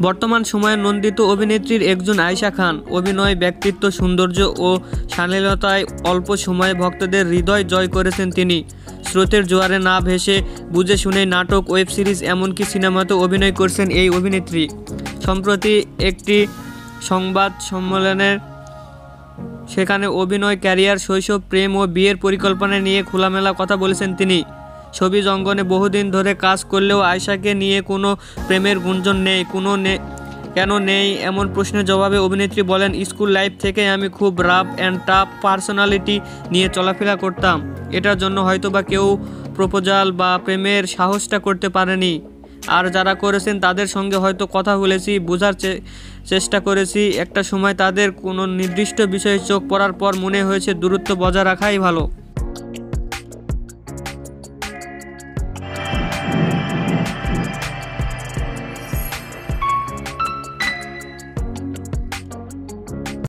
বর্তমান সময়ের নন্দিত অভিনেত্রীর একজন আয়েশা খান। অভিনয়, ব্যক্তিত্ব, সৌন্দর্য ও শালীনতায় অল্প সময়ে ভক্তদের হৃদয় জয় করেছেন তিনি। স্রোতের জোয়ারে না ভেসে বুঝে শুনে নাটক, ওয়েব সিরিজ এমনকি সিনেমাতেও অভিনয় করছেন এই অভিনেত্রী। সম্প্রতি একটি সংবাদ সম্মেলনের সেখানে অভিনয় ক্যারিয়ার, শৈশব, প্রেম ও বিয়ের পরিকল্পনা নিয়ে খোলামেলা কথা বলেছেন তিনি। ছবি অঙ্গনে বহুদিন ধরে কাজ করলেও আয়েশাকে নিয়ে কোনো প্রেমের গুঞ্জন নেই। কেন নেই এমন প্রশ্নের জবাবে অভিনেত্রী বলেন, স্কুল লাইফ থেকে আমি খুব রাফ অ্যান্ড টাফ পার্সোনালিটি নিয়ে চলাফেরা করতাম। এটার জন্য হয়তোবা কেউ প্রপোজাল বা প্রেমের সাহসটা করতে পারেনি। আর যারা করেছেন তাদের সঙ্গে হয়তো কথা বলেছি, বোঝার চেষ্টা করেছি। একটা সময় তাদের কোনো নির্দিষ্ট বিষয়ে চোখ পড়ার পর মনে হয়েছে দূরত্ব বজায় রাখাই ভালো।